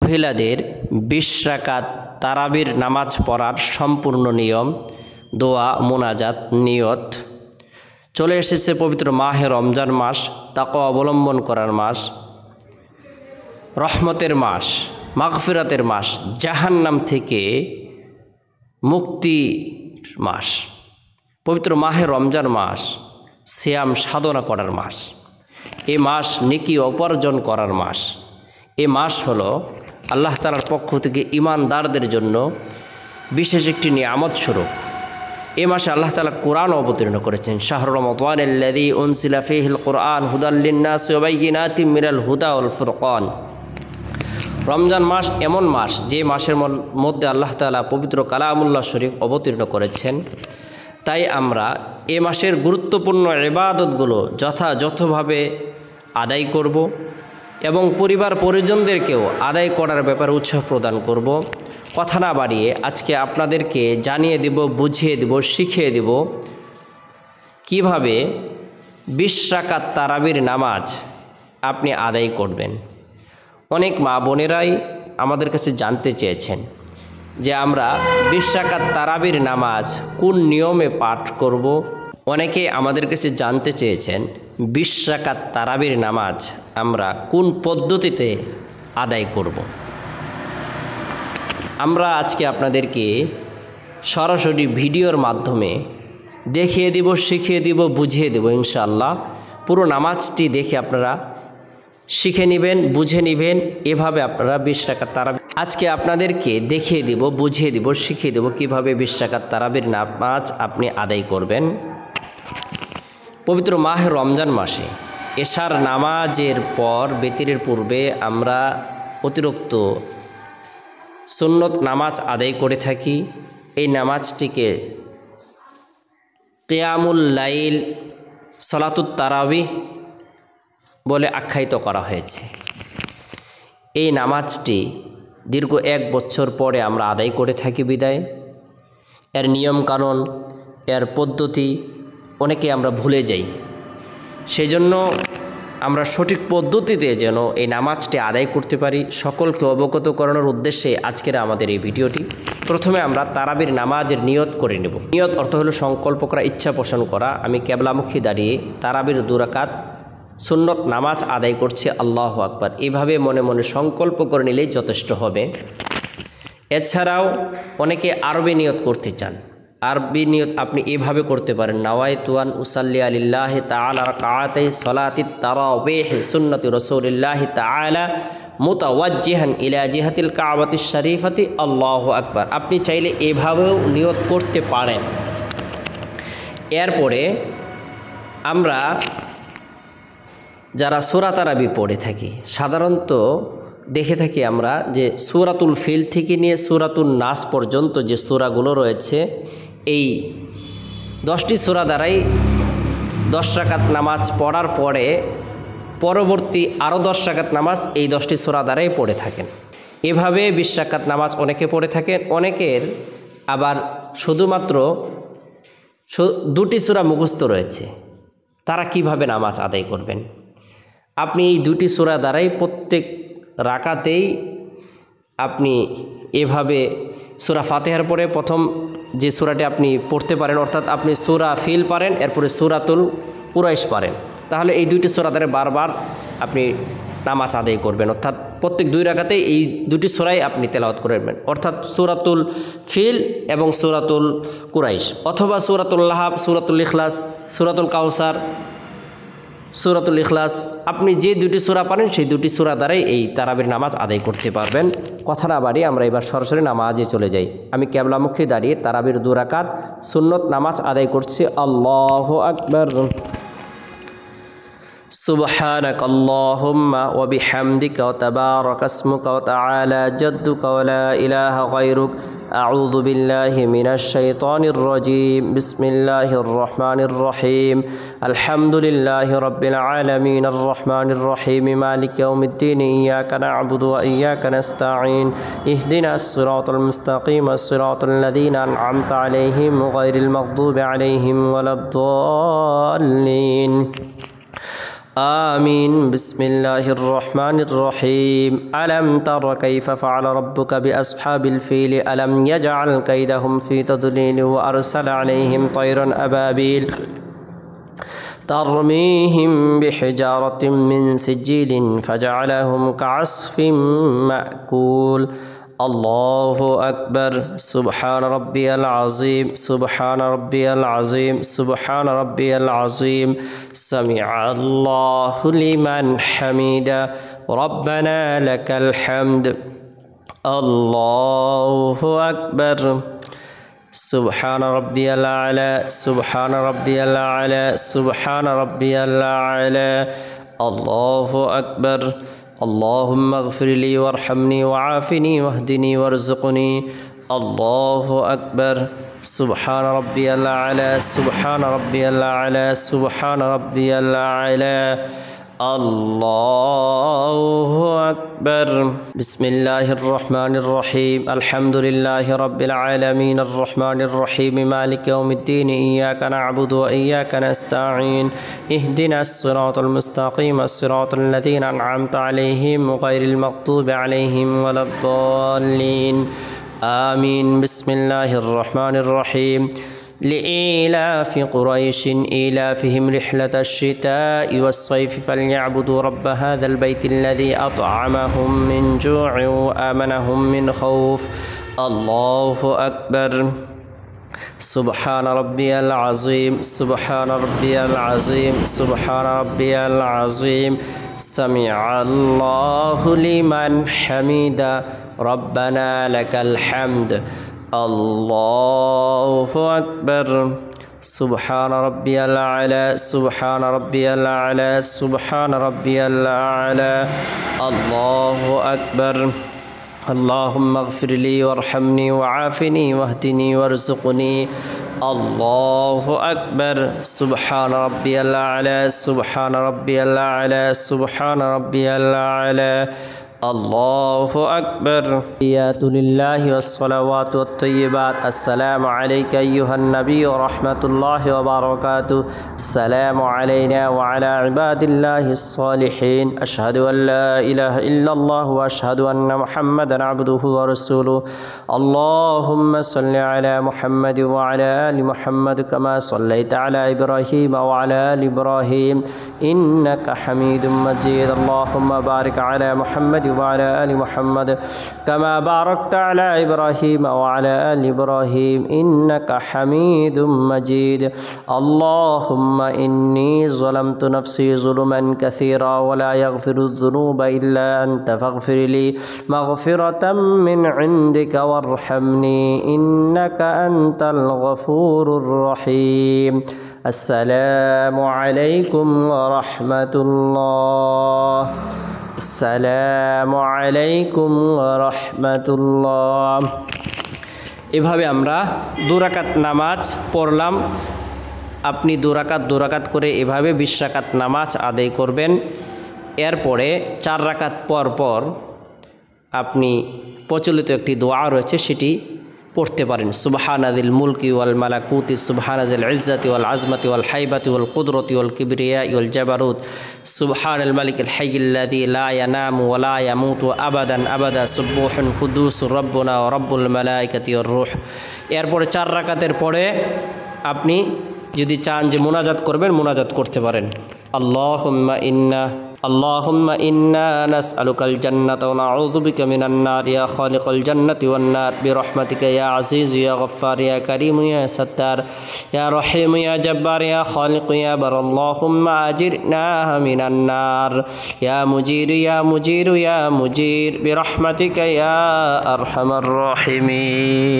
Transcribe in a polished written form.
মহিলাদের 20 রাকাত তারাবির নামাজ পড়ার সম্পূর্ণ নিয়ম, দোয়া, মোনাজাত, নিয়ত। চলে এসেছে পবিত্র মাহে রমজান মাস, তাকওয়া অবলম্বন করার মাস, রহমতের মাস, মাগফিরাতের মাস, জাহান্নাম থেকে মুক্তির মাস। পবিত্র মাহে রমজান মাস সিয়াম সাধনা করার মাস। এ মাস নেকি উপার্জন করার মাস। এ মাস হলো আল্লাহ তাআলার পক্ষ থেকে ঈমানদারদের জন্য বিশেষ একটি নিয়ামত স্বরূপ। এ মাসে আল্লাহ তাআলা কোরআন অবতীর্ণ করেছেন। শাহরুর রমাদানিল্লাযী উনজিলা ফীহিল কুরআন হুদাল লিন্নাসি ওয়া বাইয়িনাতিম মিনাল হুদা ওয়াল ফুরকান। রমজান মাস এমন মাস যে মাসের মধ্যে আল্লাহ তাআলা পবিত্র কালামুল্লাহ শরীফ অবতীর্ণ করেছেন। তাই আমরা এ মাসের গুরুত্বপূর্ণ ইবাদতগুলো যথাযথভাবে আদায় করব এবং পরিবার পরিজনদেরকেও আদায় করার ব্যাপারে উৎসাহ প্রদান করব। কথা না বাড়িয়ে আজকে আপনাদেরকে জানিয়ে দেব, বুঝিয়ে দেব, শিখিয়ে দেব কিভাবে 20 রাকাত তারাবির নামাজ আপনি আদায় করবেন। অনেক মা বোনেরাই আমাদের কাছে জানতে চেয়েছেন যে আমরা 20 রাকাত তারাবির নামাজ কোন নিয়মে পাঠ করব। অনেকে আমাদের কাছে জানতে চেয়েছেন 20 রাকাত তারাবির নামাজ আমরা কোন পদ্ধতিতে আদায় করব। আমরা আজকে আপনাদেরকে সরাসরি ভিডিওর মাধ্যমে দেখিয়ে দিব, শিখিয়ে দিব, বুঝিয়ে দেব ইনশাআল্লাহ। পুরো নামাজটি দেখে আপনারা শিখে নেবেন, বুঝে নেবেন। এভাবে আপনারা 20 রাকাত তারাবি আজকে আপনাদেরকে দেখিয়ে দিব, বুঝিয়ে দিব, শিখিয়ে দেব কীভাবে 20 রাকাত তারাবির নামাজ আপনি আদায় করবেন। পবিত্র মাহে রমজান মাসে এশার নামাজের পর বিতিরের পূর্বে আমরা অতিরিক্ত সুন্নত নামাজ আদায় করে থাকি। এই নামাজটিকে কিয়ামুল লাইল, সলাতুত তারাবিহ বলে আখ্যায়িত করা হয়েছে। এই নামাজটি দীর্ঘ 1 বছর পরে আমরা আদায় করে থাকি বিদায় এর নিয়মকানুন, এর পদ্ধতি অনেকে আমরা ভুলে যাই। সেজন্য আমরা সঠিক পদ্ধতিতে যেন এই নামাজটি আদায় করতে পারি সকলকে অবগত করানোর উদ্দেশ্যে আজকের আমাদের এই ভিডিওটি। প্রথমে আমরা তারাবির নামাজের নিয়ত করে নেব। নিয়ত অর্থ হলো সংকল্প করা, ইচ্ছা পোষণ করা। আমি কেবলামুখী দাঁড়িয়ে তারাবির 2 রাকাত সুন্নত নামাজ আদায় করছি, আল্লাহু আকবার। এভাবে মনে মনে সংকল্প করে নিলেই যথেষ্ট হবে। এছাড়াও অনেকে আরবি নিয়ত করতে চান। আরবি নিয়ত আপনি এভাবে করতে পারেন, নাওয়াইতু আন উসাল্লি লিল্লাহি তাআলা রাকাতাই সলাতিত তারাবিহ সুন্নতি রাসূলিল্লাহি তাআলা মুতাওয়াজ্জিহান ইলা জিহাতিল কাবাতিশ শরীফাতি, আল্লাহু আকবার। আপনি চাইলে এভাবেও নিয়ত করতে পারেন। এরপরে আমরা যারা সূরা তারাবি পড়ে থাকি সাধারণত দেখে থাকি আমরা যে সূরাতুল ফিল থেকে নিয়ে সূরাতুন নাস পর্যন্ত যে সূরাগুলো রয়েছে এই 10টি সূরা দ্বারাই 10 রাকাত নামাজ পড়ার পরে পরবর্তী আরও 10 রাকাত নামাজ এই 10টি সূরা দ্বারাই পড়ে থাকেন। এভাবে 20 রাকাত নামাজ অনেকে পড়ে থাকেন। অনেকের আবার শুধুমাত্র 2টি সূরা মুখস্থ রয়েছে। তারা কিভাবে নামাজ আদায় করবেন? আপনি এই 2টি সূরা দ্বারাই প্রত্যেক রাকাতেই আপনি এভাবে সূরা ফাতিহার পরে প্রথম যে সূরাটি আপনি পড়তে পারেন, অর্থাৎ আপনি সূরা ফিল পারেন, এরপরে সূরাতুল কুরাইশ পারেন, তাহলে এই 2টি সূরা দ্বারা বারবার আপনি নামাজ আদায় করবেন। অর্থাৎ প্রত্যেক 2 রাকাতেই এই 2টি সূরাই আপনি তেলাওয়াত করবেন, অর্থাৎ সূরাতুল ফিল এবং সূরাতুল কুরাইশ, অথবা সূরাতুল লাহাব, সূরাতুল ইখলাস, সূরাতুল কাউসার, সূরাতুল ইখলাস। আপনি যে 2টি সূরা পারেন সেই 2টি সূরা দ্বারাই এই তারাবির নামাজ আদায় করতে পারবেন। কথা না বাড়িয়ে আমরা এবার সরাসরি নামাজে চলে যাই। আমি কেবলামুখী দাঁড়িয়ে তারাবির 2 রাকাত সুন্নত নামাজ আদায় করছি, আল্লাহু আকবার। সুবহানাক আল্লাহুম্মা ওয়া বিহামদিকা ওয়া তাবারাকা ইসমুকা ওয়া তাআলা জাদ্দুকা ওয়া লা ইলাহা গায়রুক। আউযু বিল্লাহি মিনাশ শাইতানির রাজীম। বিসমিল্লাহির রহমানির রহিম। আলহামদুলিল্লাহি রাব্বিল আলামিন আর রহমানির রহিম মালিকি ইয়াউমিদ্দিন। ইয়াকা না'বুদু ওয়া ইয়াকা নাস্তাঈন। ইহদিনাস সিরাতাল মুস্তাকিম সিরাতাল লাযীনা আন'আমতা আলাইহিম গায়রিল মাগদুবি আলাইহিম ওয়ালাদ-দাল্লিন। آمين. بسم الله الرحمن الرحيم. ألم تر كيف فعل ربك بأصحاب الفيل ألم يجعل كيدهم في تضليل وأرسل عليهم طيرا أبابيل ترميهم بحجارة من سجيل فجعلهم كعصف مأكول. الله أكبر. سبحان ربي العظيم سبحان ربي العظيم سبحان ربي العظيم. سمع الله لمن حمده ربنا لك الحمد. الله أكبر. سبحان ربي الأعلى سبحان ربي الأعلى سبحان ربي الأعلى. الله أكبر. اللهم اغفر لي وارحمني وعافني واهدني وارزقني. الله أكبر. سبحان ربي الأعلى سبحان ربي الأعلى سبحان ربي الأعلى. الله أكبر. بسم الله الرحمن الرحيم. الحمد لله رب العالمين الرحمن الرحيم مالك يوم الدين. إياك نعبد وإياك نستعين. اهدنا الصراط المستقيم الصراط الذين أنعمت عليهم غير المغضوب عليهم ولا الضالين. آمين. بسم الله الرحمن الرحيم. لإيلاف قريش إيلافهم رحلة الشتاء والصيف فليعبدوا رب هذا البيت الذي أطعمهم من جوع وآمنهم من خوف. الله أكبر. سبحان ربي العظيم سبحان ربي العظيم سبحان ربي العظيم. سمع الله لمن حمده ربنا لك الحمد. الله أكبر. سبحان ربي الأعلى سبحان ربي الأعلى سبحان ربي الأعلى. الله أكبر. اللهم اغفر لي وارحمني وعافني واهدني وارزقني. الله أكبر. سبحان ربي الأعلى سبحان ربي الأعلى سبحان ربي الأعلى. الله أكبر. التحيات لله والصلوات والطيبات. السلام عليك أيها النبي ورحمة الله وبركاته. السلام علينا وعلى عباد الله الصالحين. أشهد أن لا إله إلا الله وأشهد أن محمدا عبده ورسوله. اللهم صل على محمد وعلى آل محمد كما صليت على إبراهيم وعلى آل إبراهيم إنك حميد مجيد. اللهم بارك على محمد وعلى آل محمد كما باركت على إبراهيم وعلى آل إبراهيم إنك حميد مجيد. اللهم إني ظلمت نفسي ظلما كثيرا ولا يغفر الذنوب إلا أنت فاغفر لي مغفرة من عندك وارحمني إنك أنت الغفور الرحيم. السلام عليكم ورحمة الله. السلام عليكم ورحمة الله. এভাবে আমরা দুরাকাত নামাজ পড়লাম। আপনি দুরাকাত করে এভাবে 20 রাকাত নামাজ আদায় করবেন। এরপরে 4 রাকাত পর পর আপনি প্রচলিত একটি দোয়া রয়েছে সেটি পড়তে পারেন। সুবহানাজিল মুলকি ওয়াল মালাকুতি সুবহানাজিল ইজ্জাতি ওয়াল আজমাতি ওয়াল হাইবাতি ওয়াল কুদরতি ওয়াল কিবরিয়া ওয়াল জাবারুত সুবহানাল মালিকিল হাইয়্যিল্লাযী লা ইয়ানামু ওয়া লা ইয়ামুতু আবাদান আবাদা সুবহুন কুদ্দুসুর রাব্বুনা ওয়া রাব্বুল মালাইকাতি ওয়ার রূহ। এরপরে 4 রাকাতের পরে আপনি যদি চান যে মুনাজাত করবেন মুনাজাত করতে পারেন। اللهم إنا نسألك الجنة ونعوذ بك من النار يا خالق الجنة والنار برحمتك يا عزيز يا غفار يا كريم يا ستار يا رحيم يا جبار يا خالق يا بر. اللهم أجرنا من النار يا مجير يا مجير يا مجير برحمتك يا أرحم الراحمين.